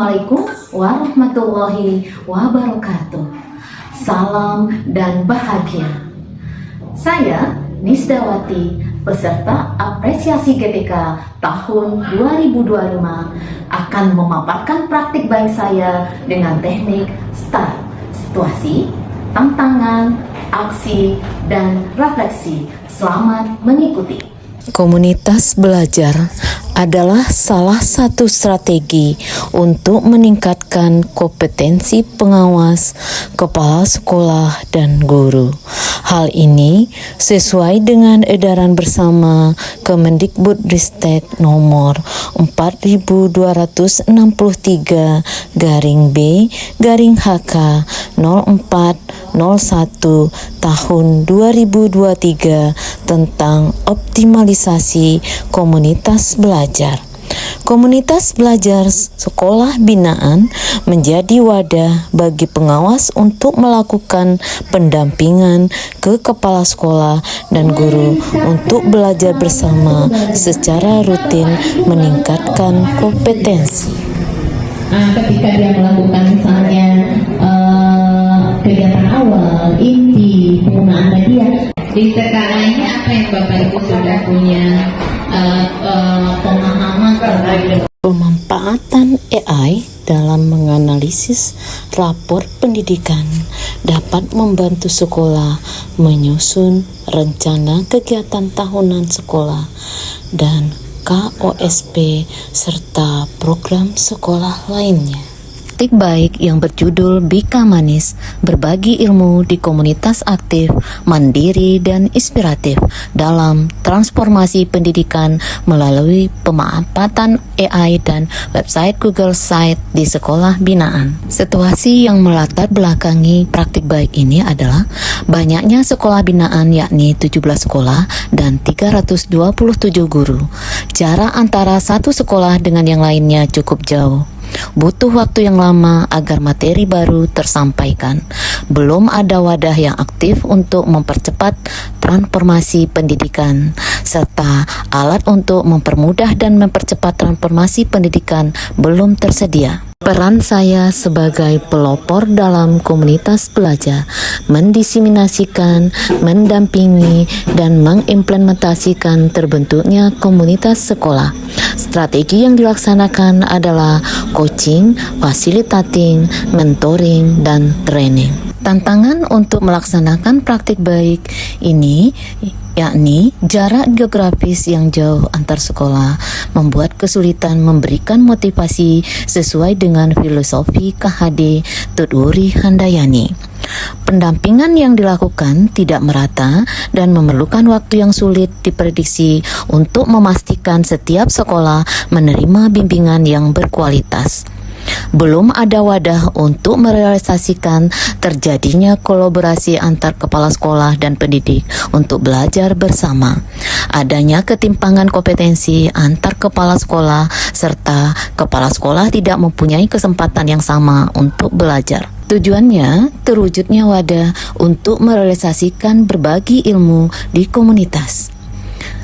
Assalamualaikum warahmatullahi wabarakatuh. Salam dan bahagia. Saya Nisdawati, peserta apresiasi GTK tahun 2025, akan memaparkan praktik baik saya dengan teknik STAR, situasi, tantangan, aksi, dan refleksi. Selamat mengikuti. Komunitas belajar adalah salah satu strategi untuk meningkatkan kompetensi pengawas, kepala sekolah, dan guru. Hal ini sesuai dengan edaran bersama Kemendikbudristek nomor 4263/B/HK 0401 tahun 2023 tentang optimalisasi komunitas belajar. Komunitas belajar sekolah binaan menjadi wadah bagi pengawas untuk melakukan pendampingan ke kepala sekolah dan guru untuk belajar bersama secara rutin meningkatkan kompetensi. Ketika dia melakukan misalnya kegiatan awal, inti, penggunaan media, di TKA ini apa yang Bapak Ibu sudah punya pemahaman terhadap pemanfaatan AI dalam menganalisis rapor pendidikan dapat membantu sekolah menyusun rencana kegiatan tahunan sekolah dan KOSP serta program sekolah lainnya. Praktik baik yang berjudul Bika Manis, berbagi ilmu di komunitas aktif, mandiri, dan inspiratif dalam transformasi pendidikan melalui pemanfaatan AI dan website Google Site di sekolah binaan. Situasi yang melatar belakangi praktik baik ini adalah banyaknya sekolah binaan, yakni 17 sekolah dan 327 guru. Jarak antara satu sekolah dengan yang lainnya cukup jauh. Butuh waktu yang lama agar materi baru tersampaikan. Belum ada wadah yang aktif untuk mempercepat transformasi pendidikan, serta alat untuk mempermudah dan mempercepat transformasi pendidikan belum tersedia. Peran saya sebagai pelopor dalam komunitas belajar, mendiseminasikan, mendampingi, dan mengimplementasikan terbentuknya komunitas sekolah. Strategi yang dilaksanakan adalah coaching, facilitating, mentoring, dan training. Tantangan untuk melaksanakan praktik baik ini yakni jarak geografis yang jauh antar sekolah membuat kesulitan memberikan motivasi sesuai dengan filosofi KHD Tutwuri Handayani. Pendampingan yang dilakukan tidak merata dan memerlukan waktu yang sulit diprediksi untuk memastikan setiap sekolah menerima bimbingan yang berkualitas. Belum ada wadah untuk merealisasikan terjadinya kolaborasi antar kepala sekolah dan pendidik untuk belajar bersama. Adanya ketimpangan kompetensi antar kepala sekolah serta kepala sekolah tidak mempunyai kesempatan yang sama untuk belajar. Tujuannya terwujudnya wadah untuk merealisasikan berbagi ilmu di komunitas.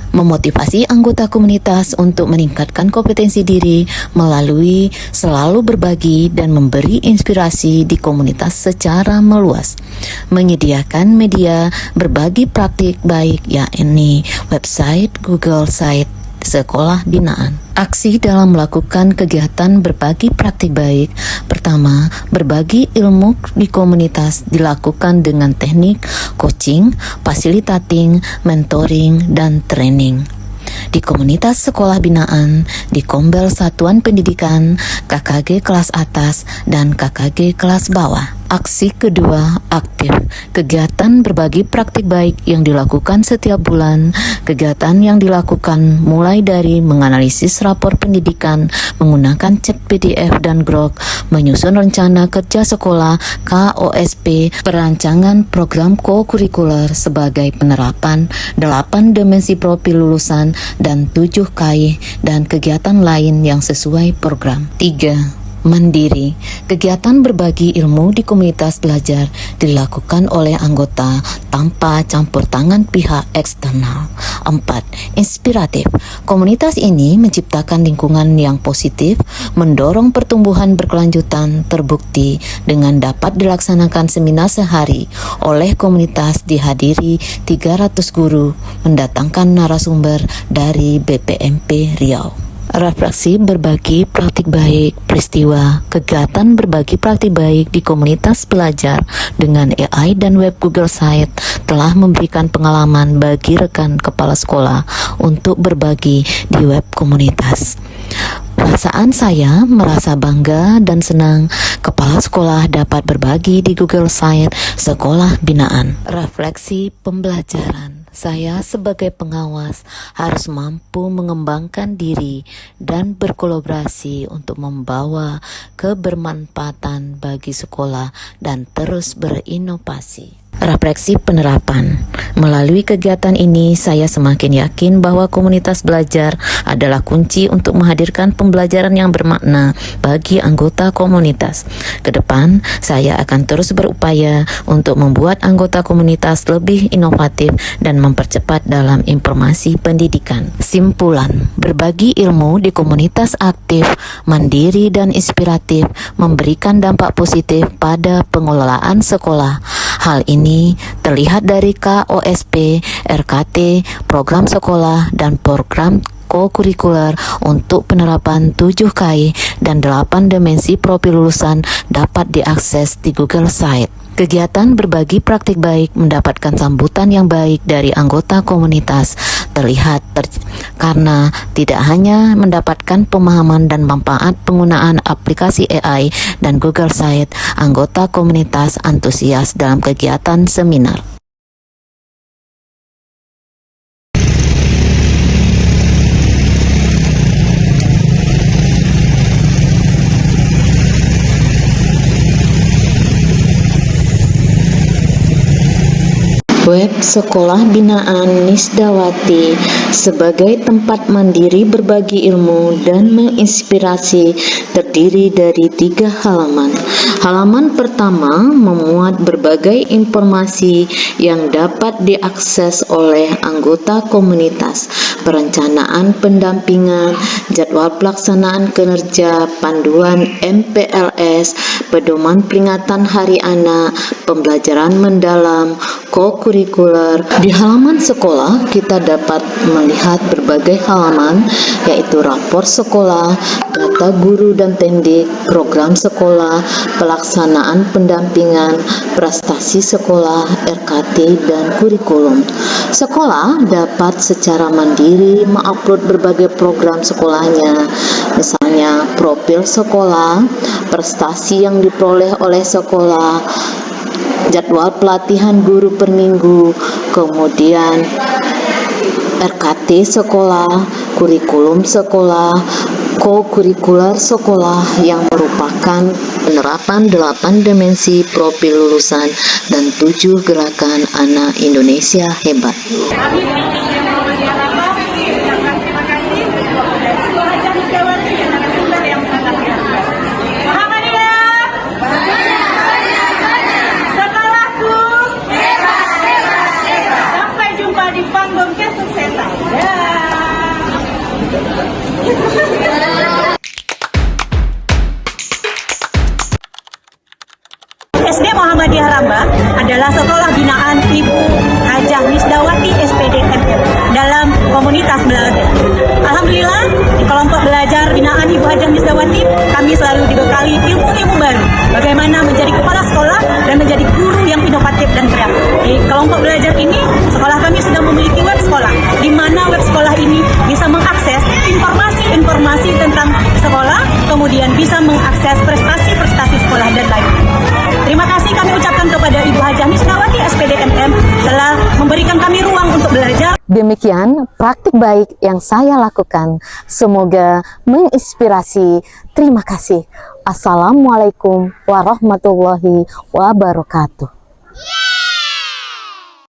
Memotivasi anggota komunitas untuk meningkatkan kompetensi diri melalui selalu berbagi dan memberi inspirasi di komunitas secara meluas. Menyediakan media berbagi praktik baik, yakni website, Google Site, sekolah binaan. Aksi dalam melakukan kegiatan berbagi praktik baik. Pertama, berbagi ilmu di komunitas dilakukan dengan teknik coaching, facilitating, mentoring, dan training. Di komunitas sekolah binaan, di Kombel Satuan Pendidikan, KKG kelas atas, dan KKG kelas bawah. Aksi kedua, aktif. Kegiatan berbagi praktik baik yang dilakukan setiap bulan. Kegiatan yang dilakukan mulai dari menganalisis rapor pendidikan menggunakan chat PDF dan Grok, menyusun rencana kerja sekolah KOSP, perancangan program co-kurikuler sebagai penerapan 8 dimensi profil lulusan dan 7 KAI dan kegiatan lain yang sesuai program. 3. Mandiri. Kegiatan berbagi ilmu di komunitas belajar dilakukan oleh anggota tanpa campur tangan pihak eksternal. Keempat, inspiratif. Komunitas ini menciptakan lingkungan yang positif, mendorong pertumbuhan berkelanjutan, terbukti dengan dapat dilaksanakan seminar sehari oleh komunitas dihadiri 300 guru, mendatangkan narasumber dari BPMP Riau. Refleksi berbagi praktik baik, peristiwa, kegiatan berbagi praktik baik di komunitas belajar dengan AI dan web Google Site telah memberikan pengalaman bagi rekan kepala sekolah untuk berbagi di web komunitas. Perasaan saya merasa bangga dan senang kepala sekolah dapat berbagi di Google Site sekolah binaan. Refleksi pembelajaran. Saya sebagai pengawas harus mampu mengembangkan diri dan berkolaborasi untuk membawa kebermanfaatan bagi sekolah dan terus berinovasi. Refleksi penerapan. Melalui kegiatan ini, saya semakin yakin bahwa komunitas belajar adalah kunci untuk menghadirkan pembelajaran yang bermakna bagi anggota komunitas. Kedepan, saya akan terus berupaya untuk membuat anggota komunitas lebih inovatif dan mempercepat dalam informasi pendidikan. Simpulan, berbagi ilmu di komunitas aktif, mandiri dan inspiratif memberikan dampak positif pada pengelolaan sekolah. Hal ini terlihat dari KOSP, RKT, program sekolah, dan program co-kurikuler untuk penerapan 7KI dan 8 dimensi profil lulusan dapat diakses di Google Site. Kegiatan berbagi praktik baik mendapatkan sambutan yang baik dari anggota komunitas, karena tidak hanya mendapatkan pemahaman dan manfaat penggunaan aplikasi AI dan Google Site, anggota komunitas antusias dalam kegiatan seminar. Web Sekolah Binaan Nisdawati sebagai tempat mandiri berbagi ilmu dan menginspirasi terdiri dari 3 halaman. Halaman pertama memuat berbagai informasi yang dapat diakses oleh anggota komunitas, perencanaan pendampingan, jadwal pelaksanaan kinerja, panduan MPLS, pedoman peringatan Hari Anak, pembelajaran mendalam, co-kurikuler. Di halaman sekolah kita dapat melihat berbagai halaman, yaitu rapor sekolah, data guru dan tendik, program sekolah, pelaksanaan pendampingan, prestasi sekolah, RKT, dan kurikulum. Sekolah dapat secara mandiri mengupload berbagai program sekolahnya, misalnya profil sekolah, prestasi yang diperoleh oleh sekolah, jadwal pelatihan guru per minggu, kemudian RKT sekolah, kurikulum sekolah, co-kurikuler sekolah yang merupakan penerapan 8 dimensi profil lulusan dan 7 gerakan anak Indonesia hebat. SD Muhammadiyah Rambah adalah sekolah binaan Ibu Hajah Nisdawati SPD MM dalam komunitas belajar. Alhamdulillah, di kelompok belajar binaan Ibu Hajah Nisdawati, kami selalu dibekali ilmu-ilmu baru, bagaimana menjadi kepala sekolah dan menjadi guru yang inovatif dan kreatif. Di kelompok belajar ini, sekolah kami sudah memiliki web sekolah, di mana web sekolah ini bisa mengakses informasi tentang sekolah, kemudian bisa mengakses prestasi-prestasi sekolah dan lainnya. Terima kasih kami ucapkan kepada Ibu Hajah Nisdawati SPD MM telah memberikan kami ruang untuk belajar. Demikian praktik baik yang saya lakukan. Semoga menginspirasi. Terima kasih. Assalamualaikum warahmatullahi wabarakatuh.